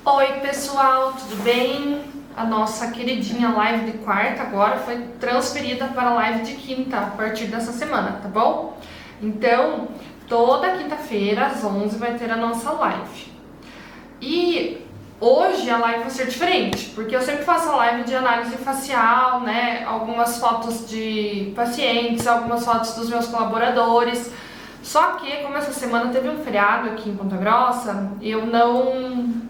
Oi pessoal, tudo bem? A nossa queridinha live de quarta agora foi transferida para a live de quinta a partir dessa semana, tá bom? Então, toda quinta-feira às 11 vai ter a nossa live. E hoje a live vai ser diferente, porque eu sempre faço a live de análise facial, né? Algumas fotos de pacientes, algumas fotos dos meus colaboradores. Só que, como essa semana teve um feriado aqui em Ponta Grossa, eu não...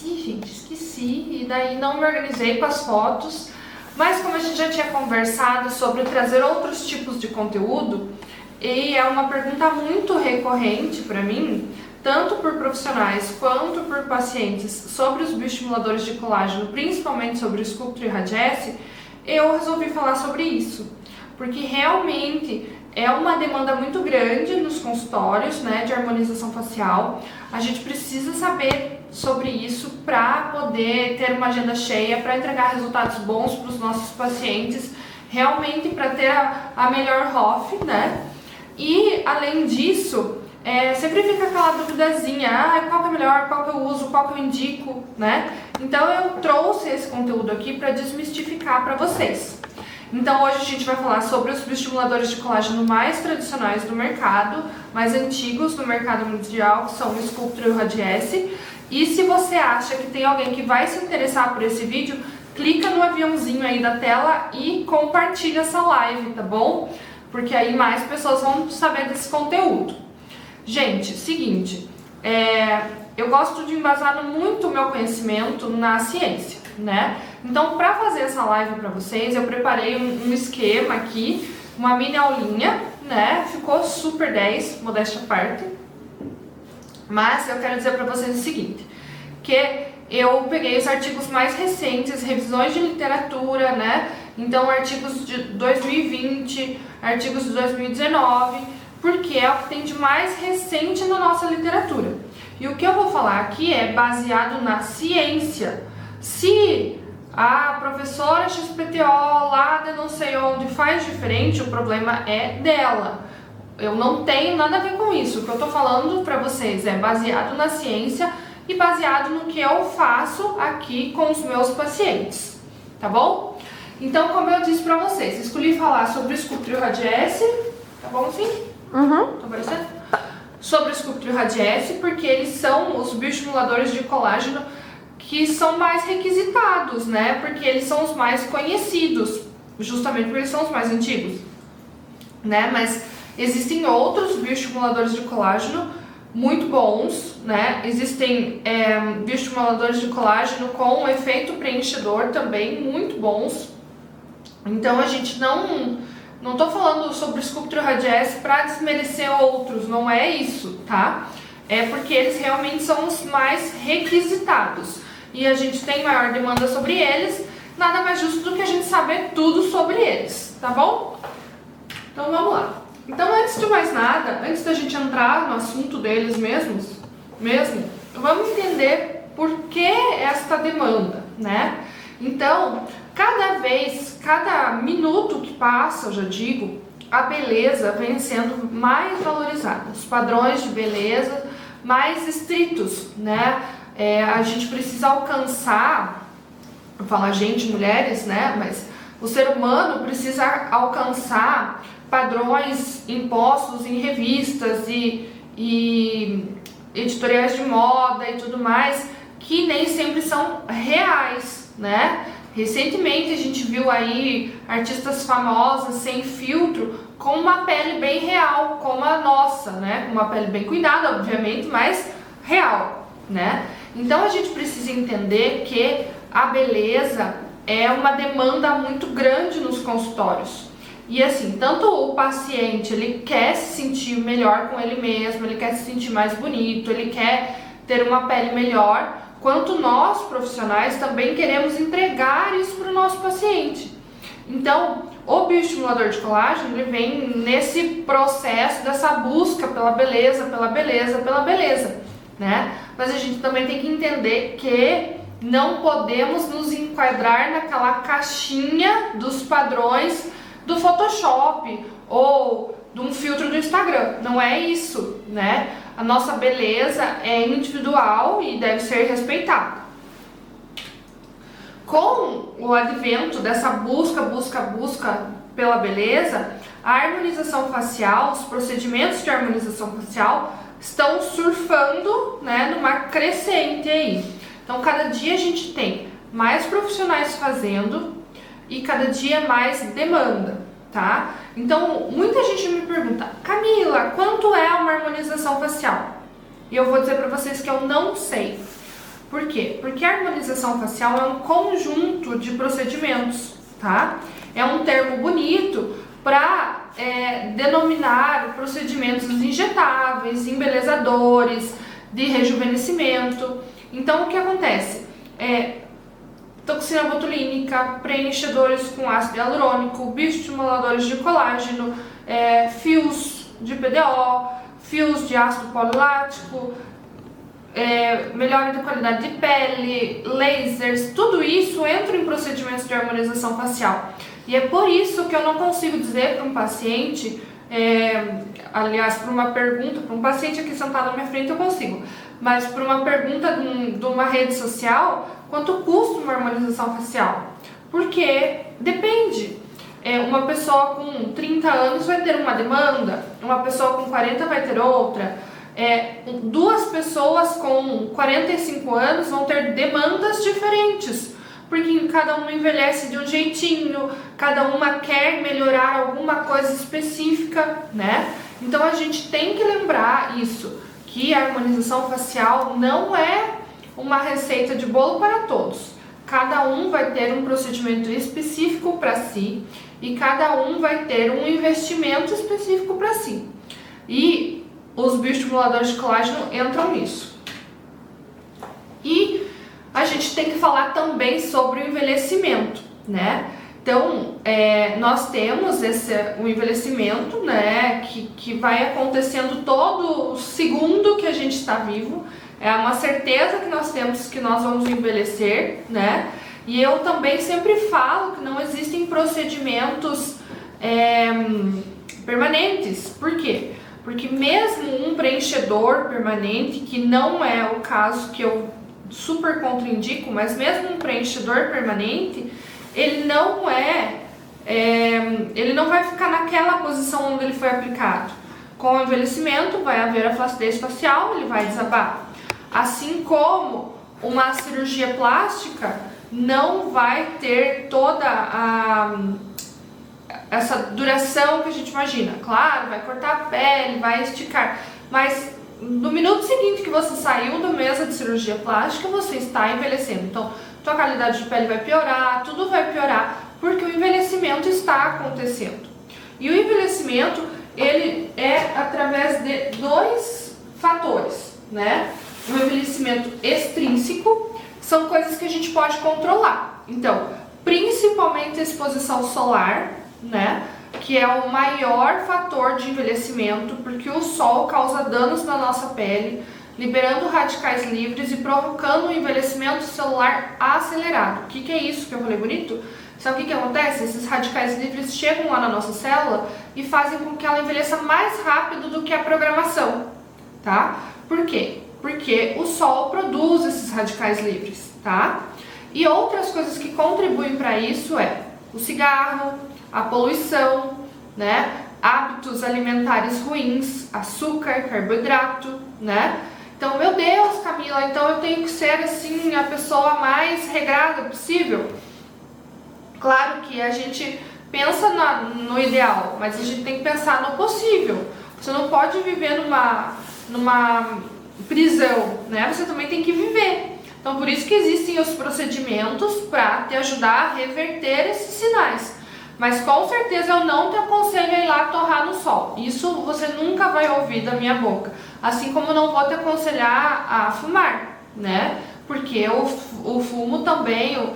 Esqueci, e daí não me organizei com as fotos. Mas como a gente já tinha conversado sobre trazer outros tipos de conteúdo, e é uma pergunta muito recorrente para mim, tanto por profissionais quanto por pacientes, sobre os bioestimuladores de colágeno, principalmente sobre o Sculptra e o Radiesse, eu resolvi falar sobre isso, porque realmente é uma demanda muito grande nos consultórios, né, de harmonização facial. A gente precisa saber sobre isso para poder ter uma agenda cheia, para entregar resultados bons para os nossos pacientes, realmente para ter a melhor ROF, né? E além disso, sempre fica aquela duvidazinha, qual que é melhor, qual que eu uso, qual que eu indico, né? Então eu trouxe esse conteúdo aqui para desmistificar para vocês. Então hoje a gente vai falar sobre os bioestimuladores de colágeno mais tradicionais do mercado, mais antigos do mercado mundial, que são o Sculptra e o Radiesse. E se você acha que tem alguém que vai se interessar por esse vídeo, clica no aviãozinho aí da tela e compartilha essa live, tá bom? Porque aí mais pessoas vão saber desse conteúdo. Gente, seguinte, eu gosto de embasar muito o meu conhecimento na ciência, né? Então, para fazer essa live para vocês, eu preparei um esquema aqui, uma mini aulinha, né? Ficou super 10, modéstia à parte. Mas eu quero dizer para vocês o seguinte, que eu peguei os artigos mais recentes, revisões de literatura, né? Então, artigos de 2020, artigos de 2019, porque é o que tem de mais recente na nossa literatura. E o que eu vou falar aqui é baseado na ciência. Se a professora XPTO lá de não sei onde faz diferente, o problema é dela. Eu não tenho nada a ver com isso. O que eu tô falando pra vocês é baseado na ciência e baseado no que eu faço aqui com os meus pacientes, tá bom? Então, como eu disse pra vocês, escolhi falar sobre o Sculptra e o Radiesse, tá bom assim? Tá aparecendo? Sobre o Sculptra e o Radiesse, porque eles são os bioestimuladores de colágeno que são mais requisitados, né? Porque eles são os mais conhecidos, justamente porque eles são os mais antigos, né? Mas existem outros bioestimuladores de colágeno muito bons, né? Existem bioestimuladores de colágeno com efeito preenchedor também muito bons. Então a gente não tô falando sobre o Sculptra e o Radiesse para desmerecer outros, não é isso, tá? É porque eles realmente são os mais requisitados e a gente tem maior demanda sobre eles, nada mais justo do que a gente saber tudo sobre eles, tá bom? Então vamos lá. Então, antes de mais nada, antes da gente entrar no assunto deles mesmo, vamos entender por que esta demanda, né? Então, cada minuto que passa, eu já digo, a beleza vem sendo mais valorizada, os padrões de beleza mais estritos, né? A gente precisa alcançar, eu falo a gente, mulheres, né? Mas o ser humano precisa alcançar padrões impostos em revistas e editoriais de moda e tudo mais, que nem sempre são reais, né? Recentemente a gente viu aí artistas famosas sem filtro com uma pele bem real, como a nossa, né? Com uma pele bem cuidada, obviamente, mas real, né? Então a gente precisa entender que a beleza é uma demanda muito grande nos consultórios. E assim, tanto o paciente, ele quer se sentir melhor com ele mesmo, ele quer se sentir mais bonito, ele quer ter uma pele melhor, quanto nós, profissionais, também queremos entregar isso para o nosso paciente. Então, o bioestimulador de colágeno, ele vem nesse processo dessa busca pela beleza, né? Mas a gente também tem que entender que não podemos nos enquadrar naquela caixinha dos padrões do Photoshop ou de um filtro do Instagram. Não é isso, né? a nossa beleza é individual e deve ser respeitada. Com o advento dessa busca pela beleza, a harmonização facial, os procedimentos de harmonização facial estão surfando, né, numa crescente aí. Então, cada dia a gente tem mais profissionais fazendo e cada dia mais demanda, tá? Então, muita gente me pergunta: Camila, quanto é uma harmonização facial? E eu vou dizer para vocês que eu não sei. Por quê? Porque a harmonização facial é um conjunto de procedimentos, tá? É um termo bonito para denominar procedimentos injetáveis, embelezadores, de rejuvenescimento. Então, o que acontece? Toxina botulínica, preenchedores com ácido hialurônico, bioestimuladores de colágeno, fios de PDO, fios de ácido polilático, melhora da qualidade de pele, lasers, tudo isso entra em procedimentos de harmonização facial. E é por isso que eu não consigo dizer para um paciente, aliás, para uma pergunta, para um paciente aqui sentado na minha frente eu consigo, mas para uma pergunta de uma rede social, quanto custa uma harmonização facial? Porque depende. Uma pessoa com 30 anos vai ter uma demanda, uma pessoa com 40 vai ter outra. Duas pessoas com 45 anos vão ter demandas diferentes, porque cada uma envelhece de um jeitinho, cada uma quer melhorar alguma coisa específica, né? Então a gente tem que lembrar isso, que a harmonização facial não é uma receita de bolo para todos. Cada um vai ter um procedimento específico para si e cada um vai ter um investimento específico para si. E os bioestimuladores de colágeno entram nisso. E a gente tem que falar também sobre o envelhecimento, né? Então, nós temos o envelhecimento, né, que vai acontecendo todo segundo que a gente está vivo. É uma certeza que nós temos que nós vamos envelhecer, né? E eu também sempre falo que não existem procedimentos permanentes. Por quê? Porque mesmo um preenchedor permanente, que não é o caso que eu super contraindico, mas mesmo um preenchedor permanente, ele não vai ficar naquela posição onde ele foi aplicado. Com o envelhecimento vai haver a flacidez facial, ele vai desabar. Assim como uma cirurgia plástica não vai ter toda essa duração que a gente imagina. Claro, vai cortar a pele, vai esticar, mas no minuto seguinte que você saiu da mesa de cirurgia plástica, você está envelhecendo. Então, tua qualidade de pele vai piorar, tudo vai piorar, porque o envelhecimento está acontecendo. E o envelhecimento, ele é através de dois fatores, né? O envelhecimento extrínseco são coisas que a gente pode controlar. Então, principalmente a exposição solar, né? Que é o maior fator de envelhecimento, porque o sol causa danos na nossa pele, liberando radicais livres e provocando um envelhecimento celular acelerado. O que é isso que eu falei bonito? Sabe o que acontece? Esses radicais livres chegam lá na nossa célula e fazem com que ela envelheça mais rápido do que a programação, tá? Por quê? Porque o sol produz esses radicais livres, tá? E outras coisas que contribuem para isso o cigarro, a poluição, né? Hábitos alimentares ruins, açúcar, carboidrato, né? Então, meu Deus, Camila, então eu tenho que ser assim a pessoa mais regrada possível? Claro que a gente pensa no ideal, mas a gente tem que pensar no possível. Você não pode viver numa prisão, né? Você também tem que viver. Então, por isso que existem os procedimentos para te ajudar a reverter esses sinais. Mas com certeza eu não te aconselho a ir lá torrar no sol. Isso você nunca vai ouvir da minha boca. Assim como eu não vou te aconselhar a fumar, né? Porque o fumo também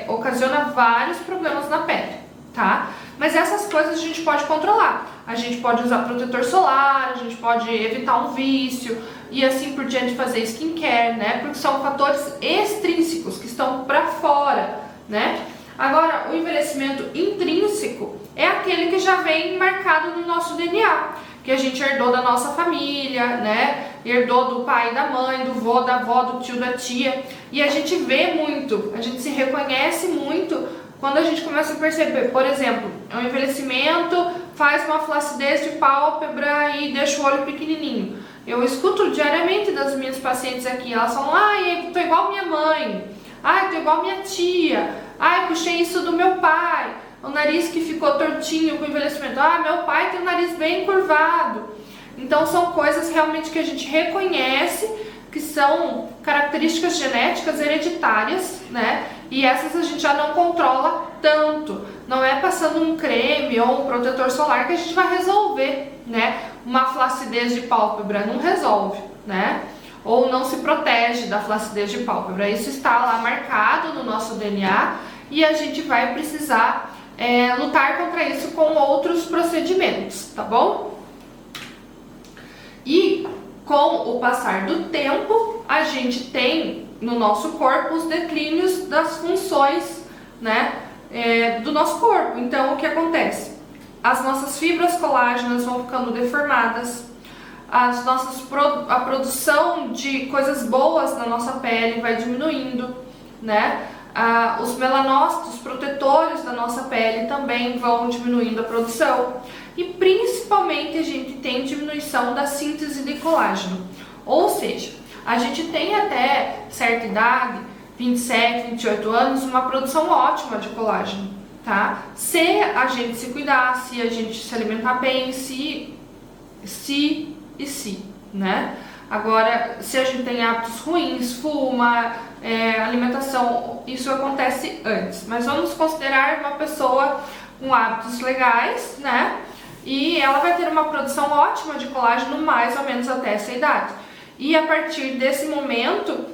ocasiona vários problemas na pele, tá? Mas essas coisas a gente pode controlar. A gente pode usar protetor solar, a gente pode evitar um vício e assim por diante, fazer skincare, né? Porque são fatores extrínsecos que estão para fora, né? Agora, o envelhecimento intrínseco é aquele que já vem marcado no nosso DNA, que a gente herdou da nossa família, né? herdou do pai e da mãe, do vô, da avó, do tio, da tia. E a gente vê muito, a gente se reconhece muito quando a gente começa a perceber, por exemplo, o envelhecimento faz uma flacidez de pálpebra e deixa o olho pequenininho. Eu escuto diariamente das minhas pacientes aqui, elas falam, ai, eu tô igual minha mãe, ai, tô igual minha tia, ai, puxei isso do meu pai, o nariz que ficou tortinho com o envelhecimento, ah, meu pai tem o nariz bem curvado. Então são coisas realmente que a gente reconhece, que são características genéticas hereditárias, né? E essas a gente já não controla tanto. Não é passando um creme ou um protetor solar que a gente vai resolver, né? Uma flacidez de pálpebra não resolve, né? Ou não se protege da flacidez de pálpebra. Isso está lá marcado no nosso DNA e a gente vai precisar lutar contra isso com outros procedimentos, tá bom? E com o passar do tempo, a gente tem no nosso corpo os declínios das funções, né, do nosso corpo. Então, o que acontece? As nossas fibras colágenas vão ficando deformadas, a produção de coisas boas na nossa pele vai diminuindo, né? Os melanócitos protetores da nossa pele também vão diminuindo a produção. E principalmente a gente tem diminuição da síntese de colágeno. Ou seja, a gente tem até certa idade, 27, 28 anos, uma produção ótima de colágeno, tá? Se a gente se cuidar, se a gente se alimentar bem, né? Agora, se a gente tem hábitos ruins, fuma, alimentação, isso acontece antes. Mas vamos considerar uma pessoa com hábitos legais, né? E ela vai ter uma produção ótima de colágeno mais ou menos até essa idade. E a partir desse momento,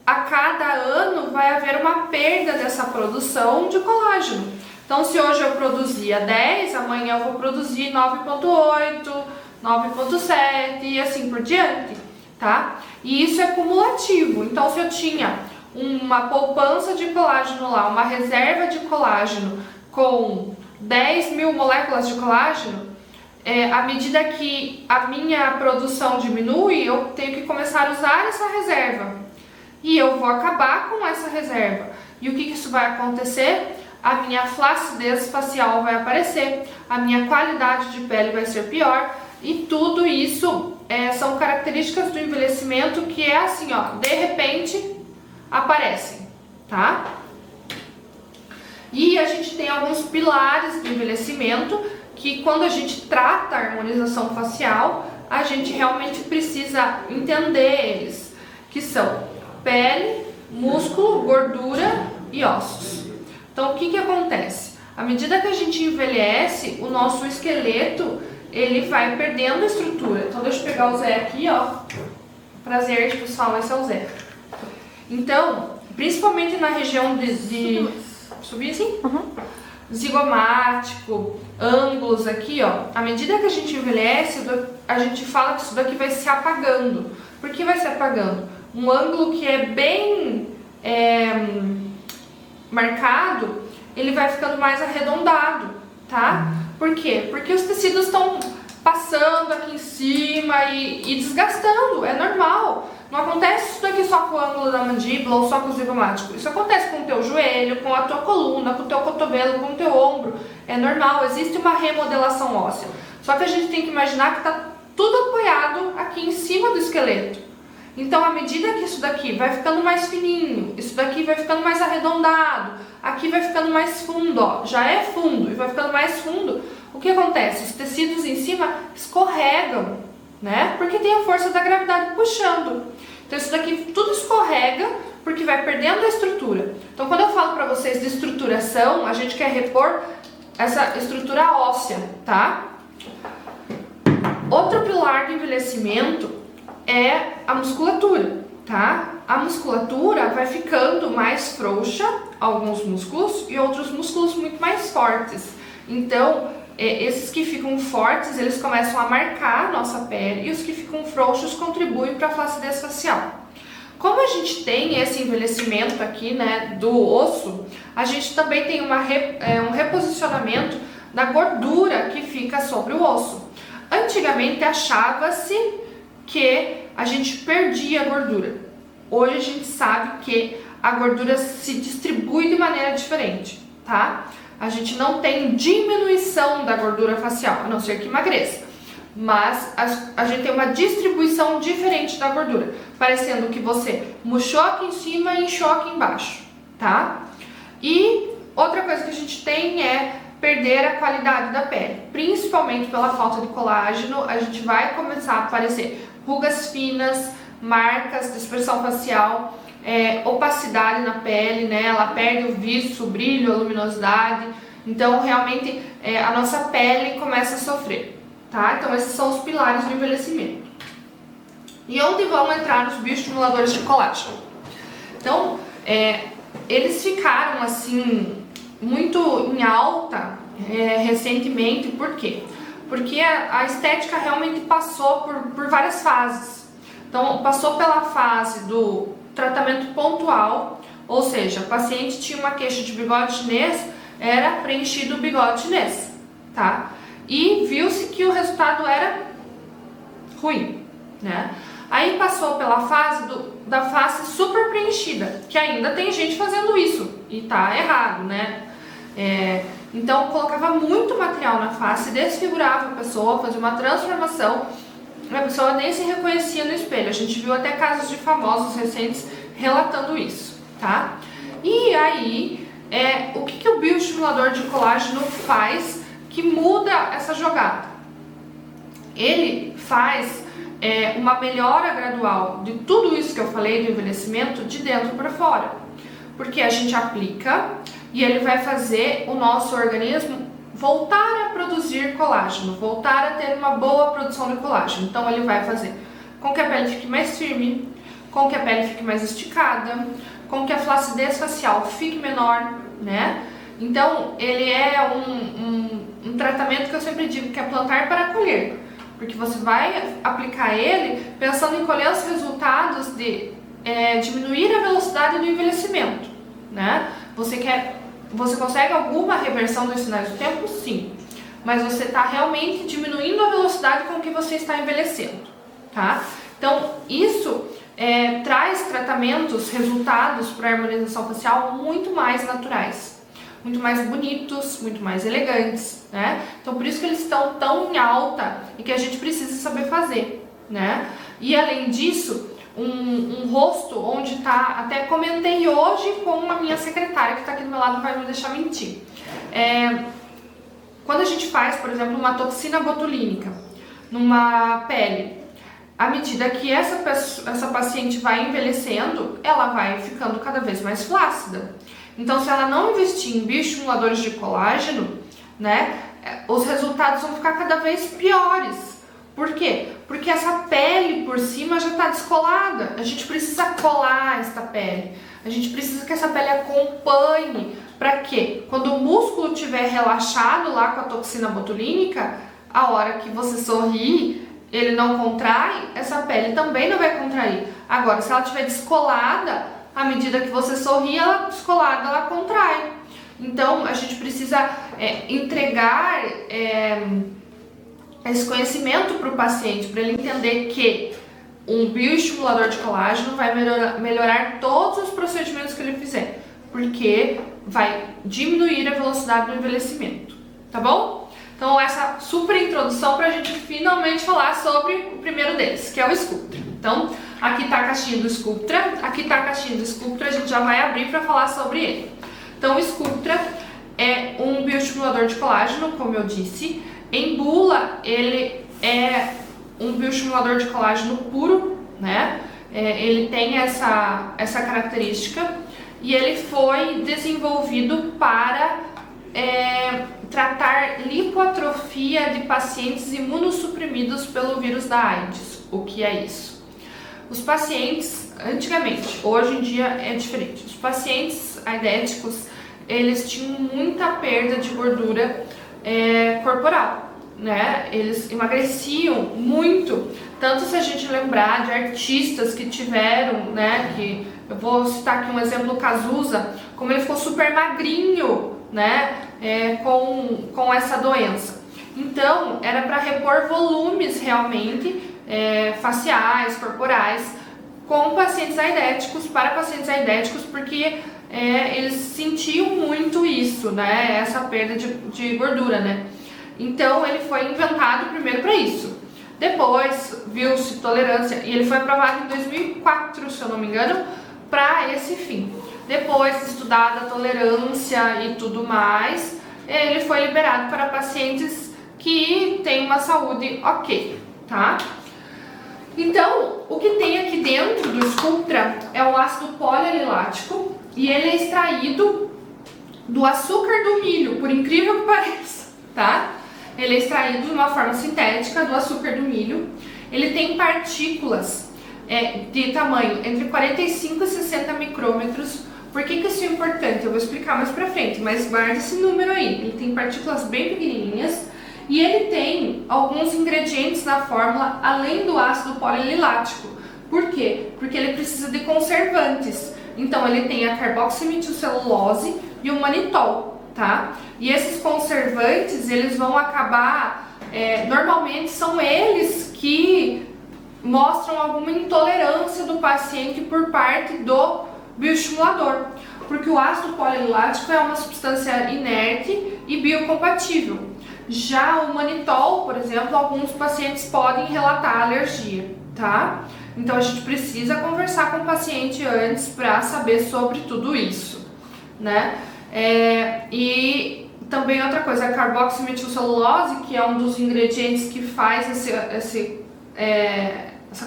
a cada ano vai haver uma perda dessa produção de colágeno. Então, se hoje eu produzia 10, amanhã eu vou produzir 9,8, 9,7 e assim por diante, tá? E isso é cumulativo. Então, se eu tinha uma poupança de colágeno lá, uma reserva de colágeno com 10.000 moléculas de colágeno, à medida que a minha produção diminui, eu tenho que começar a usar essa reserva. E eu vou acabar com essa reserva. E o que isso vai acontecer? A minha flacidez facial vai aparecer, a minha qualidade de pele vai ser pior. E tudo isso são características do envelhecimento que é assim, ó, de repente aparecem, tá? E a gente tem alguns pilares do envelhecimento que quando a gente trata a harmonização facial, a gente realmente precisa entender eles, que são pele, músculo, gordura e ossos. Então o que acontece? À medida que a gente envelhece, o nosso esqueleto ele vai perdendo a estrutura. Então deixa eu pegar o Zé aqui, ó. Prazer, pessoal, esse é o Zé. Então, principalmente na região de subir assim? Uhum. Zigomático, ângulos aqui, ó. À medida que a gente envelhece, a gente fala que isso daqui vai se apagando. Por que vai se apagando? Um ângulo que é bem marcado, ele vai ficando mais arredondado, tá? Por quê? Porque os tecidos estão passando aqui em cima e desgastando, é normal. Não acontece isso daqui só com o ângulo da mandíbula ou só com o zigomático. Isso acontece com o teu joelho, com a tua coluna, com o teu cotovelo, com o teu ombro. É normal, existe uma remodelação óssea. Só que a gente tem que imaginar que está tudo apoiado aqui em cima do esqueleto. Então, à medida que isso daqui vai ficando mais fininho, isso daqui vai ficando mais arredondado, aqui vai ficando mais fundo, ó, já é fundo e vai ficando mais fundo, o que acontece? Os tecidos em cima escorregam, né? Porque tem a força da gravidade puxando. Então, isso daqui tudo escorrega porque vai perdendo a estrutura. Então, quando eu falo para vocês de estruturação, a gente quer repor essa estrutura óssea, tá? Outro pilar do envelhecimento é a musculatura, tá? A musculatura vai ficando mais frouxa, alguns músculos, e outros músculos muito mais fortes. Então, esses que ficam fortes, eles começam a marcar a nossa pele, e os que ficam frouxos contribuem para a flacidez facial. Como a gente tem esse envelhecimento aqui, né, do osso, a gente também tem um reposicionamento da gordura que fica sobre o osso. Antigamente achava-se que a gente perdia gordura. Hoje a gente sabe que a gordura se distribui de maneira diferente, tá? A gente não tem diminuição da gordura facial, a não ser que emagreça. Mas a gente tem uma distribuição diferente da gordura, parecendo que você murchou aqui em cima e inchou aqui embaixo, tá? E outra coisa que a gente tem é perder a qualidade da pele, principalmente pela falta de colágeno. A gente vai começar a aparecer rugas finas, marcas de expressão facial, opacidade na pele, né? Ela perde o viço, o brilho, a luminosidade. Então, realmente, a nossa pele começa a sofrer, tá? Então, esses são os pilares do envelhecimento. E onde vão entrar os bioestimuladores de colágeno? Então, eles ficaram, assim, muito em alta recentemente. Por quê? Porque a estética realmente passou por várias fases. Então, passou pela fase do tratamento pontual, ou seja, o paciente tinha uma queixa de bigode chinês, era preenchido o bigode chinês, tá? E viu-se que o resultado era ruim, né? Aí passou pela fase da face super preenchida, que ainda tem gente fazendo isso, e tá errado, né? Então, colocava muito material na face, desfigurava a pessoa, fazia uma transformação, a pessoa nem se reconhecia no espelho. A gente viu até casos de famosos recentes relatando isso, tá? E aí, o que o bioestimulador de colágeno faz que muda essa jogada? Ele faz uma melhora gradual de tudo isso que eu falei do envelhecimento de dentro para fora, porque a gente aplica e ele vai fazer o nosso organismo voltar a produzir colágeno, voltar a ter uma boa produção de colágeno. Então ele vai fazer com que a pele fique mais firme, com que a pele fique mais esticada, com que a flacidez facial fique menor, né? Então ele é um tratamento que eu sempre digo que é plantar para colher, porque você vai aplicar ele pensando em colher os resultados de diminuir a velocidade do envelhecimento, né? Você consegue alguma reversão dos sinais do tempo? Sim. Mas você está realmente diminuindo a velocidade com que você está envelhecendo, tá? Então, isso traz tratamentos, resultados para a harmonização facial muito mais naturais, muito mais bonitos, muito mais elegantes, né? Então, por isso que eles estão tão em alta e que a gente precisa saber fazer, né? E, além disso, um rosto onde tá, até comentei hoje com a minha secretária que está aqui do meu lado, não vai me deixar mentir. Quando a gente faz, por exemplo, uma toxina botulínica numa pele, à medida que essa paciente vai envelhecendo, ela vai ficando cada vez mais flácida. Então, se ela não investir em bioestimuladores de colágeno, né, os resultados vão ficar cada vez piores. Por quê? Porque essa pele por cima já está descolada. A gente precisa colar esta pele. A gente precisa que essa pele acompanhe. Para quê? Quando o músculo estiver relaxado lá com a toxina botulínica, a hora que você sorrir, ele não contrai, essa pele também não vai contrair. Agora, se ela estiver descolada, à medida que você sorri, ela descolada, ela contrai. Então, a gente precisa entregar esse conhecimento para o paciente, para ele entender que um bioestimulador de colágeno vai melhorar todos os procedimentos que ele fizer, porque vai diminuir a velocidade do envelhecimento, tá bom? Então, essa super introdução para a gente finalmente falar sobre o primeiro deles, que é o Sculptra. Então, aqui está a caixinha do Sculptra, a gente já vai abrir para falar sobre ele. Então, o Sculptra é um bioestimulador de colágeno, como eu disse. Em bula, ele é um bioestimulador de colágeno puro, né? Ele tem essa característica e ele foi desenvolvido para tratar lipoatrofia de pacientes imunossuprimidos pelo vírus da AIDS. O que é isso? Os pacientes, antigamente, hoje em dia é diferente. Os pacientes aidéticos, eles tinham muita perda de gordura corporal, né? Eles emagreciam muito, tanto se a gente lembrar de artistas que tiveram, né? Que eu vou citar aqui um exemplo, o Cazuza, como ele ficou super magrinho, né? Com essa doença. Então, era para repor volumes realmente faciais, corporais, com pacientes aidéticos, para pacientes aidéticos, porque eles sentiam muito isso, né? Essa perda de gordura, né? Então ele foi inventado primeiro para isso. Depois viu-se tolerância e ele foi aprovado em 2004, se eu não me engano, para esse fim. Depois estudada a tolerância e tudo mais, ele foi liberado para pacientes que têm uma saúde ok, tá? Então, o que tem aqui dentro do Sculptra é o ácido polialilático e ele é extraído do açúcar do milho, por incrível que pareça, tá? Ele é extraído de uma forma sintética do açúcar do milho. Ele tem partículas de tamanho entre 45 e 60 micrômetros. Por que isso é importante? Eu vou explicar mais pra frente, mas guarda esse número aí. Ele tem partículas bem pequenininhas e ele tem alguns ingredientes na fórmula além do ácido polialilático. Por quê? Porque ele precisa de conservantes. Então ele tem a carboximetilcelulose e o manitol, tá? E esses conservantes, eles vão acabar, normalmente são eles que mostram alguma intolerância do paciente por parte do bioestimulador, porque o ácido polialilático é uma substância inerte e biocompatível. Já o manitol, por exemplo, alguns pacientes podem relatar alergia, tá? Então a gente precisa conversar com o paciente antes para saber sobre tudo isso, né? E também outra coisa, a carboximetilcelulose, que é um dos ingredientes que faz essa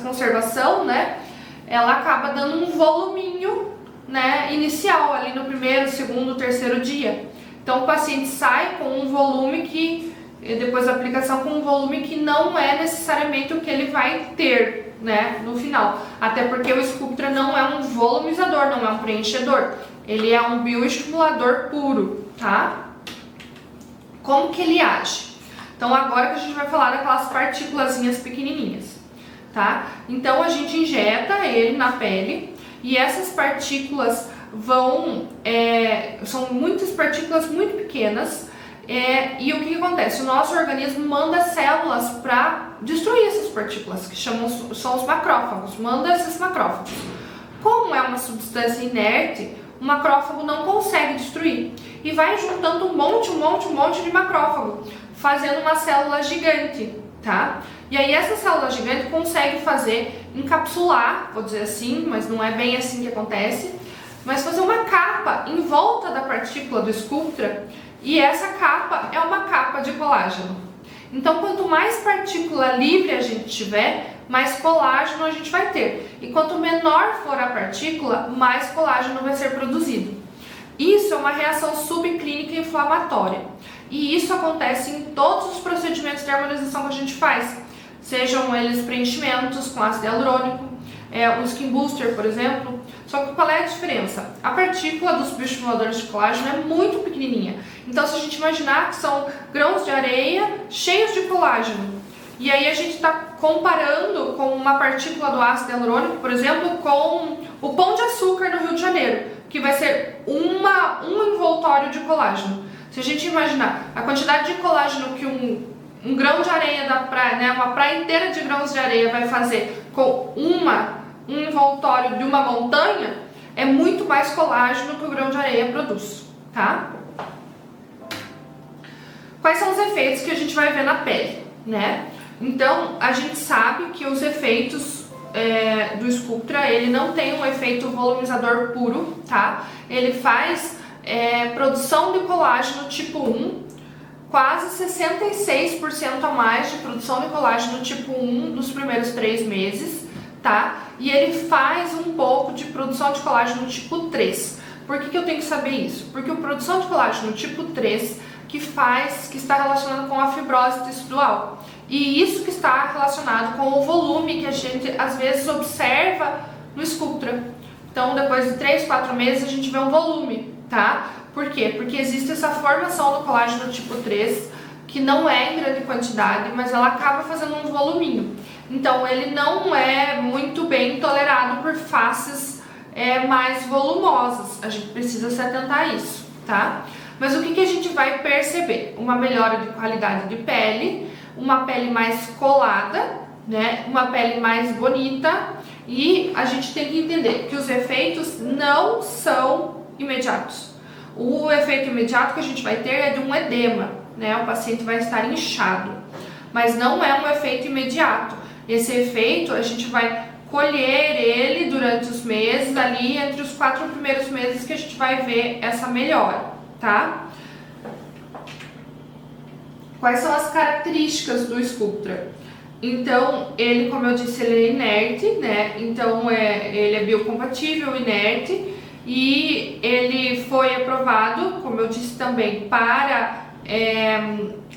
conservação, né? Ela acaba dando um voluminho, né, inicial ali no primeiro, segundo, terceiro dia. Então o paciente sai com um volume que, depois da aplicação, com um volume que não é necessariamente o que ele vai ter, né, no final. Até porque o Sculptra não é um volumizador, não é um preenchedor. Ele é um bioestimulador puro, tá? Como que ele age? Então agora que a gente vai falar daquelas partículazinhas pequenininhas, tá? Então a gente injeta ele na pele e essas partículas são muitas partículas muito pequenas, e o que acontece? O nosso organismo manda células para destruir essas partículas, que são os macrófagos, manda esses macrófagos. Como é uma substância inerte, o macrófago não consegue destruir e vai juntando um monte de macrófago, fazendo uma célula gigante, tá? E aí essa célula gigante consegue encapsular, vou dizer assim, mas não é bem assim que acontece, mas fazer uma capa em volta da partícula do Sculptra, e essa capa é uma capa de colágeno. Então quanto mais partícula livre a gente tiver, mais colágeno a gente vai ter. E quanto menor for a partícula, mais colágeno vai ser produzido. Isso é uma reação subclínica inflamatória. E isso acontece em todos os procedimentos de harmonização que a gente faz. Sejam eles preenchimentos com ácido hialurônico, o skin booster, por exemplo. Só que qual é a diferença? A partícula dos bioestimuladores de colágeno é muito pequenininha. Então se a gente imaginar que são grãos de areia cheios de colágeno, e aí a gente está comparando com uma partícula do ácido hialurônico, por exemplo, com o Pão de Açúcar no Rio de Janeiro, que vai ser um envoltório de colágeno. Se a gente imaginar a quantidade de colágeno que um grão de areia da praia, né, uma praia inteira de grãos de areia vai fazer com um envoltório de uma montanha, é muito mais colágeno que o grão de areia produz, tá? Quais são os efeitos que a gente vai ver na pele, né? Então, a gente sabe que os efeitos do Sculptra, ele não tem um efeito volumizador puro, tá? Ele faz produção de colágeno tipo 1, quase 66% a mais de produção de colágeno tipo 1 nos primeiros 3 meses, tá? E ele faz um pouco de produção de colágeno tipo 3. Por que eu tenho que saber isso? Porque a produção de colágeno tipo 3 que está relacionado com a fibrose tecidual. E isso que está relacionado com o volume que a gente às vezes observa no Sculptra. Então, depois de 3, 4 meses, a gente vê um volume, tá? Por quê? Porque existe essa formação do colágeno tipo 3, que não é em grande quantidade, mas ela acaba fazendo um voluminho. Então, ele não é muito bem tolerado por faces mais volumosas. A gente precisa se atentar a isso, tá? Mas o que a gente vai perceber? Uma melhora de qualidade de pele, uma pele mais colada, né, uma pele mais bonita, e a gente tem que entender que os efeitos não são imediatos. O efeito imediato que a gente vai ter é de um edema, né, o paciente vai estar inchado, mas não é um efeito imediato. Esse efeito a gente vai colher ele durante os meses, ali entre os 4 primeiros meses que a gente vai ver essa melhora, tá? Quais são as características do Sculptra? Então, ele, como eu disse, ele é inerte, né? Então, ele é biocompatível, inerte, e ele foi aprovado, como eu disse também, para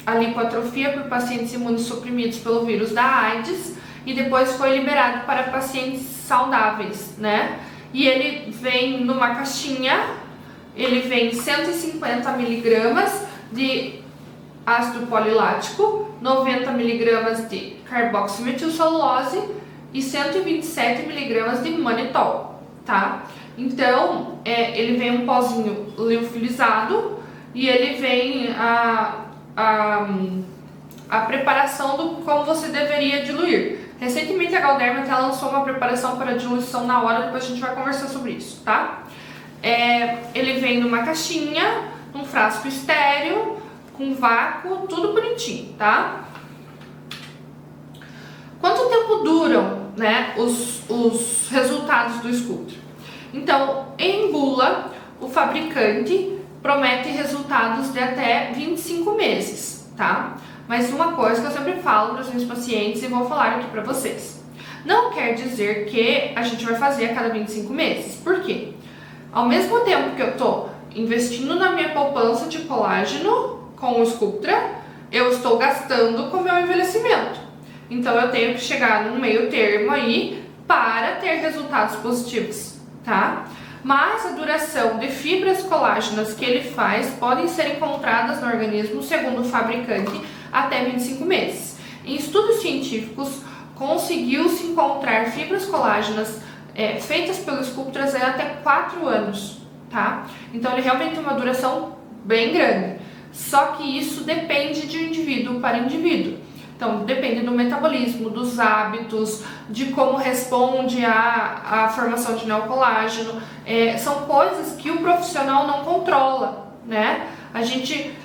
a lipoatrofia por pacientes imunossuprimidos pelo vírus da AIDS, e depois foi liberado para pacientes saudáveis, né? E ele vem numa caixinha, ele vem 150 miligramas de ácido polilático, 90 miligramas de carboximetilcelulose e 127 miligramas de manitol, tá? Então, ele vem um pozinho liofilizado e ele vem a preparação do como você deveria diluir. Recentemente a Galderma até lançou uma preparação para diluição na hora, depois a gente vai conversar sobre isso, tá? Ele vem numa caixinha, num frasco estéreo, com vácuo, tudo bonitinho, tá? Quanto tempo duram, né, os resultados do Sculptra? Então, em bula, o fabricante promete resultados de até 25 meses, tá? Mas uma coisa que eu sempre falo para os meus pacientes e vou falar aqui para vocês. Não quer dizer que a gente vai fazer a cada 25 meses. Por quê? Ao mesmo tempo que eu tô investindo na minha poupança de colágeno com o Sculptra, eu estou gastando com o meu envelhecimento. Então eu tenho que chegar num meio termo aí para ter resultados positivos, tá? Mas a duração de fibras colágenas que ele faz podem ser encontradas no organismo, segundo o fabricante, até 25 meses. Em estudos científicos, conseguiu-se encontrar fibras colágenas feitas pelo Sculptra até 4 anos, tá? Então ele realmente tem uma duração bem grande. Só que isso depende de indivíduo para indivíduo. Então, depende do metabolismo, dos hábitos, de como responde à formação de neocolágeno. São coisas que o profissional não controla, né? A gente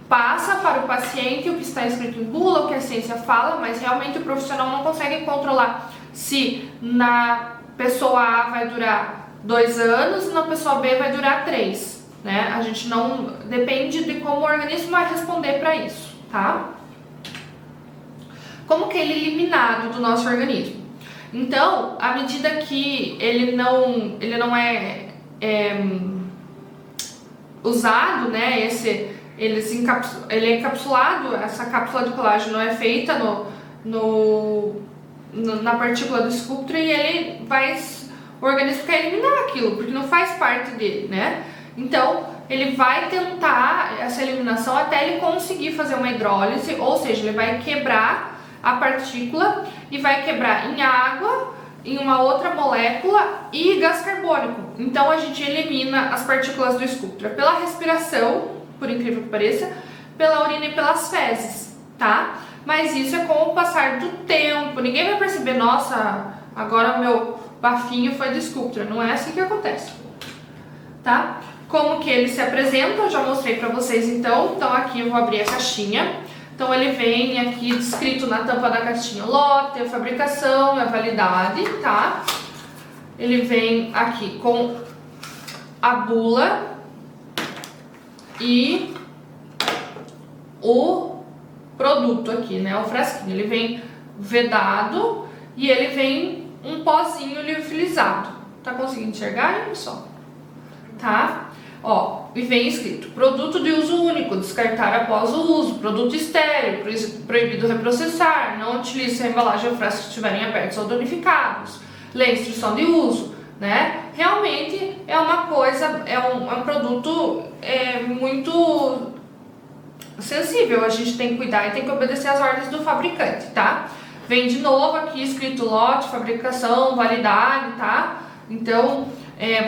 passa para o paciente o que está escrito em bula, o que a ciência fala, mas realmente o profissional não consegue controlar se na pessoa A vai durar 2 anos e na pessoa B vai durar 3, né? A gente não... Depende de como o organismo vai responder para isso, tá? Como que ele é eliminado do nosso organismo? Então, à medida que ele não é usado, né, ele é encapsulado, essa cápsula de colágeno é feita na partícula do Sculptra e o organismo quer eliminar aquilo, porque não faz parte dele, né? Então, ele vai tentar essa eliminação até ele conseguir fazer uma hidrólise, ou seja, ele vai quebrar a partícula e vai quebrar em água, em uma outra molécula e gás carbônico. Então a gente elimina as partículas do Sculptra pela respiração, por incrível que pareça, pela urina e pelas fezes, tá? Mas isso é com o passar do tempo. Ninguém vai perceber, nossa, agora meu bafinho foi do Sculptra. Não é assim que acontece, tá? Como que ele se apresenta, eu já mostrei pra vocês então. Então aqui eu vou abrir a caixinha. Então ele vem aqui descrito na tampa da caixinha o lote, a fabricação e a validade, tá? Ele vem aqui com a bula e o produto aqui, né? O frasquinho. Ele vem vedado e ele vem um pozinho liofilizado. Tá conseguindo enxergar aí, pessoal? Tá? Ó, e vem escrito, produto de uso único, descartar após o uso, produto estéril, proibido reprocessar, não utilize a embalagem ou frascos que estiverem abertos ou danificados, lê instrução de uso, né? Realmente é uma coisa, é um produto muito sensível, a gente tem que cuidar e tem que obedecer às ordens do fabricante, tá? Vem de novo aqui escrito lote, fabricação, validade, tá? Então,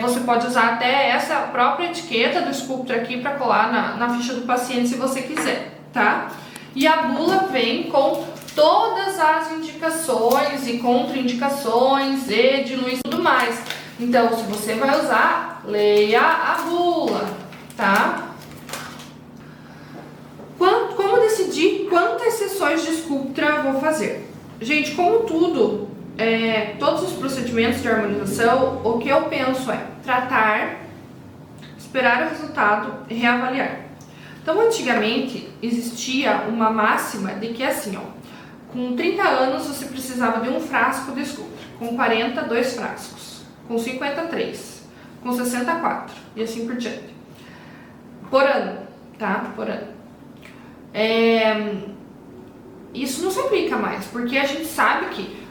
você pode usar até essa própria etiqueta do Sculptra aqui para colar na ficha do paciente se você quiser, tá? E a bula vem com todas as indicações e contraindicações e diluição e tudo mais. Então, se você vai usar, leia a bula, tá? Como decidir quantas sessões de Sculptra vou fazer? Gente, como tudo, todos os procedimentos de harmonização, o que eu penso é tratar, esperar o resultado e reavaliar. Então, antigamente, existia uma máxima de que assim, ó, com 30 anos você precisava de um frasco de Sculptra, com 40, 2 frascos, com 50, 3, com 60, 4 e assim por diante. Por ano, tá? Por ano. Isso não se aplica mais, porque a gente sabe que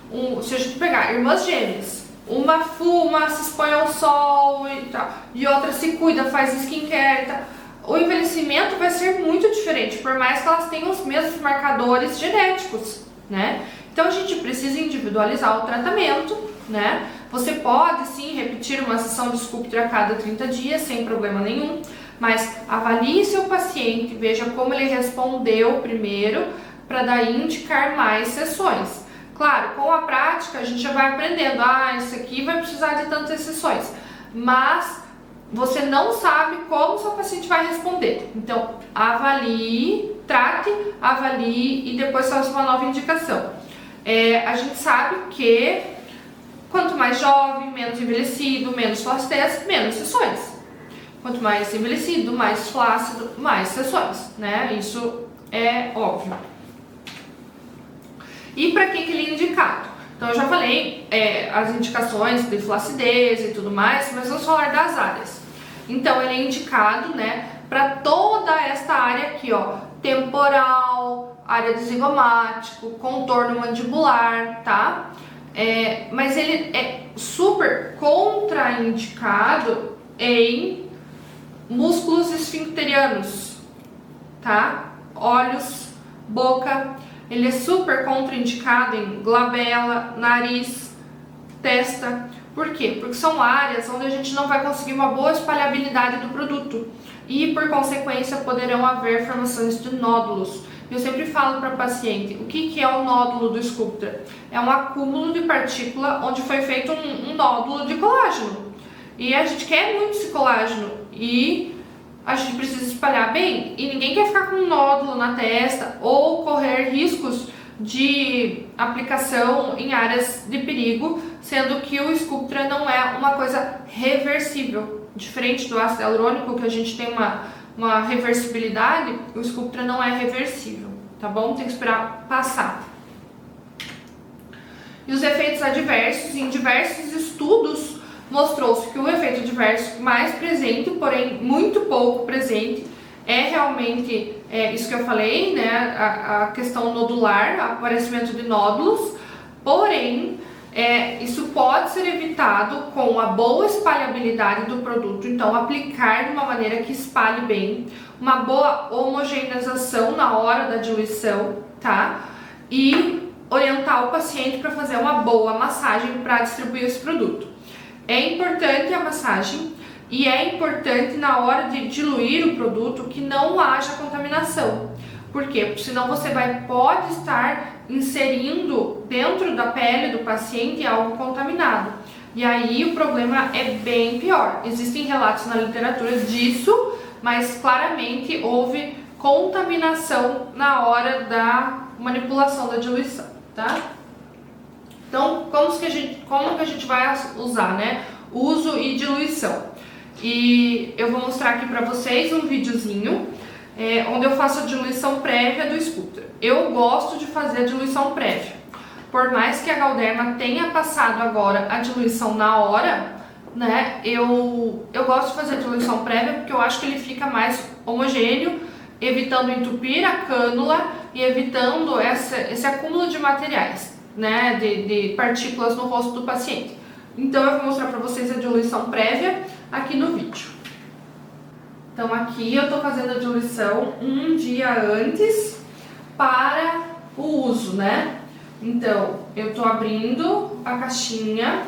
se a gente pegar irmãs gêmeas, uma fuma, se expõe ao sol e tal, e outra se cuida, faz skincare e tal, o envelhecimento vai ser muito diferente, por mais que elas tenham os mesmos marcadores genéticos, né? Então a gente precisa individualizar o tratamento, né? Você pode sim repetir uma sessão de Sculptra a cada 30 dias, sem problema nenhum, mas avalie seu paciente, veja como ele respondeu primeiro, para daí indicar mais sessões. Claro, com a prática a gente já vai aprendendo, isso aqui vai precisar de tantas sessões, mas você não sabe como seu paciente vai responder. Então, avalie, trate, avalie e depois faça uma nova indicação. A gente sabe que quanto mais jovem, menos envelhecido, menos flacidez, menos sessões. Quanto mais envelhecido, mais flácido, mais sessões, né? Isso é óbvio. E para que ele é indicado? Então eu já falei as indicações de flacidez e tudo mais, mas vamos falar das áreas. Então ele é indicado, né, para toda esta área aqui, ó, temporal, área de zigomático, contorno mandibular, tá? Mas ele é super contraindicado em músculos esfincterianos, tá? Olhos, boca. Ele é super contraindicado em glabela, nariz, testa. Por quê? Porque são áreas onde a gente não vai conseguir uma boa espalhabilidade do produto e, por consequência, poderão haver formações de nódulos. Eu sempre falo para o paciente, o que é o nódulo do Sculptra? É um acúmulo de partícula onde foi feito um nódulo de colágeno. E a gente quer muito esse colágeno e a gente precisa espalhar bem. E ninguém quer ficar com um nódulo na testa ou correr riscos de aplicação em áreas de perigo, sendo que o Sculptra não é uma coisa reversível. Diferente do ácido hialurônico, que a gente tem uma reversibilidade, o Sculptra não é reversível, tá bom? Tem que esperar passar. E os efeitos adversos, em diversos estudos, mostrou-se que o efeito adverso mais presente, porém muito pouco presente, é realmente isso que eu falei, né? A questão nodular, aparecimento de nódulos, porém isso pode ser evitado com a boa espalhabilidade do produto, então aplicar de uma maneira que espalhe bem, uma boa homogeneização na hora da diluição, tá? E orientar o paciente para fazer uma boa massagem para distribuir esse produto. É importante a massagem e é importante na hora de diluir o produto que não haja contaminação. Por quê? Porque senão você pode estar inserindo dentro da pele do paciente algo contaminado. E aí o problema é bem pior. Existem relatos na literatura disso, mas claramente houve contaminação na hora da manipulação da diluição, tá? Então, como que a gente vai usar, né? Uso e diluição. E eu vou mostrar aqui para vocês um videozinho onde eu faço a diluição prévia do Sculptra. Eu gosto de fazer a diluição prévia. Por mais que a Galderma tenha passado agora a diluição na hora, né? Eu gosto de fazer a diluição prévia porque eu acho que ele fica mais homogêneo, evitando entupir a cânula e evitando esse acúmulo de materiais, né, de partículas no rosto do paciente. Então eu vou mostrar para vocês a diluição prévia aqui no vídeo. Então aqui eu estou fazendo a diluição um dia antes para o uso, né? Então eu estou abrindo a caixinha